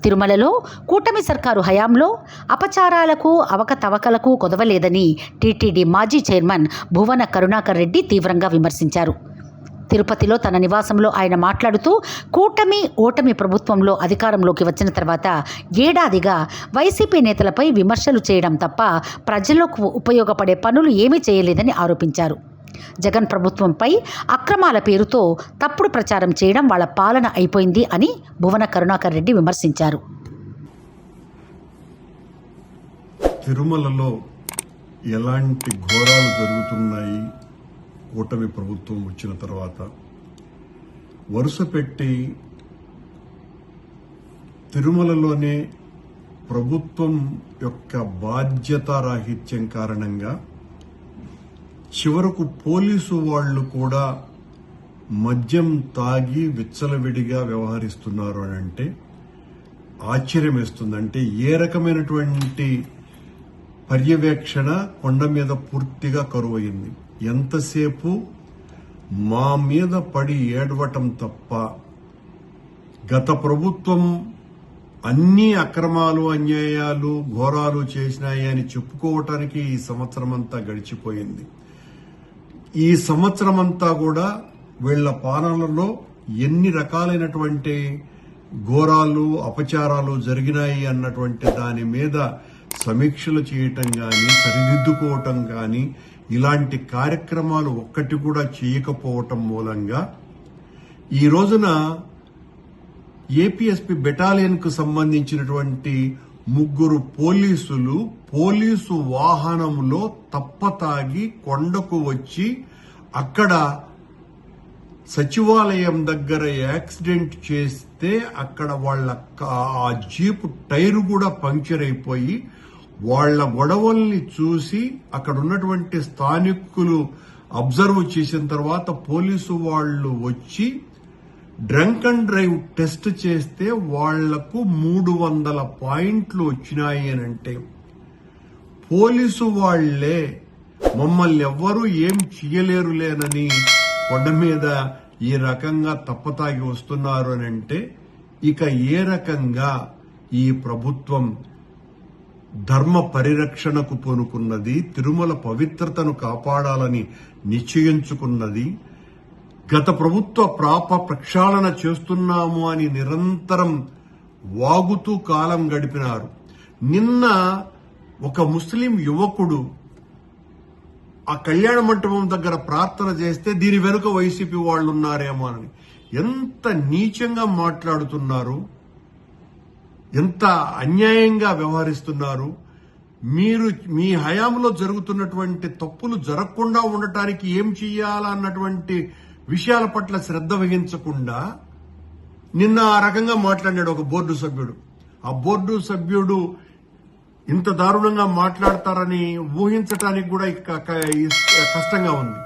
తిరుమలలో కూటమి సర్కారు హయాంలో అపచారాలకు అవకతవకలకు కొదవలేదని టీటీడీ మాజీ చైర్మన్ భువన కరుణాకర్ రెడ్డి తీవ్రంగా విమర్శించారు. తిరుపతిలో తన నివాసంలో ఆయన మాట్లాడుతూ కూటమి ఓటమి ప్రభుత్వంలో అధికారంలోకి వచ్చిన తర్వాత ఏడాదిగా వైసీపీ నేతలపై విమర్శలు చేయడం తప్ప ప్రజలకు ఉపయోగపడే పనులు ఏమీ చేయలేదని ఆరోపించారు. జగన్ ప్రభుత్వంపై అక్రమాల పేరుతో తప్పుడు ప్రచారం చేయడం వాళ్ళ పాలన అయిపోయింది అని భువన కరుణాకర్ రెడ్డి విమర్శించారు. తిరుమలలో ఎలాంటి ఘోరాలు జరుగుతున్నాయి కూటమి ప్రభుత్వం వచ్చిన తర్వాత వరుస పెట్టి తిరుమలలోనే ప్రభుత్వం యొక్క బాధ్యతారాహిత్యం కారణంగా చివరకు పోలీసు వాళ్ళు కూడా మద్యం తాగి విచ్చలవిడిగా వ్యవహరిస్తున్నారు అని అంటే ఆశ్చర్యం వేస్తుందంటే ఏ రకమైనటువంటి పర్యవేక్షణ కొండ మీద పూర్తిగా కరువయింది. ఎంతసేపు మా మీద పడి ఏడవటం తప్ప గత ప్రభుత్వం అన్ని అక్రమాలు అన్యాయాలు ఘోరాలు చేసినాయి అని చెప్పుకోవటానికి ఈ సంవత్సరం అంతా గడిచిపోయింది. ఈ సంవత్సరం అంతా కూడా వీళ్ల పాలనలో ఎన్ని రకాలైనటువంటి ఘోరాలు అపచారాలు జరిగినాయి అన్నటువంటి దాని మీద సమీక్షలు చేయటం గాని సరిదిద్దుకోవటం గాని ఇలాంటి కార్యక్రమాలు ఒక్కటి కూడా చేయకపోవటం మూలంగా ఈ రోజున ఏపీఎస్పీ బెటాలియన్ కు సంబంధించినటువంటి 3 పోలీసులు పోలీసు వాహనంలో తప్పతాగి కొండకు వచ్చి అక్కడ సచివాలయం దగ్గర యాక్సిడెంట్ చేస్తే అక్కడ వాళ్ళ ఆ జీపు టైరు కూడా పంక్చర్ అయిపోయి వాళ్ల గొడవల్ని చూసి అక్కడ ఉన్నటువంటి స్థానికులు అబ్జర్వ్ చేసిన తర్వాత పోలీసు వాళ్లు వచ్చి డ్రంక్ అండ్ డ్రైవ్ టెస్ట్ చేస్తే వాళ్లకు 300 పాయింట్లు వచ్చినాయి అని అంటే పోలీసు వాళ్లే మమ్మల్ని ఎవ్వరూ ఏం చేయలేరులేనని కొండ మీద ఈ రకంగా తప్పతాగి వస్తున్నారు అని అంటే ఇక ఏ రకంగా ఈ ప్రభుత్వం ధర్మ పరిరక్షణకు పూనుకున్నది, తిరుమల పవిత్రతను కాపాడాలని నిశ్చయించుకున్నది, గత ప్రభుత్వ ప్రక్షాళన చేస్తున్నాము అని నిరంతరం వాగుతూ కాలం గడిపినారు. నిన్న ఒక ముస్లిం యువకుడు ఆ కళ్యాణ మంటపం దగ్గర ప్రార్థన చేస్తే దీని వెనుక వైసీపీ వాళ్ళు ఉన్నారేమో అని ఎంత నీచంగా మాట్లాడుతున్నారు, ఎంత అన్యాయంగా వ్యవహరిస్తున్నారు. మీరు మీ హయాంలో జరుగుతున్నటువంటి తప్పులు జరగకుండా ఉండటానికి ఏం చెయ్యాలన్నటువంటి విషయాల పట్ల శ్రద్ధ వహించకుండా నిన్న ఆ రకంగా మాట్లాడాడు ఒక బోర్డు సభ్యుడు. ఆ బోర్డు సభ్యుడు ఇంత దారుణంగా మాట్లాడతారని ఊహించటానికి కూడా కష్టంగా ఉంది.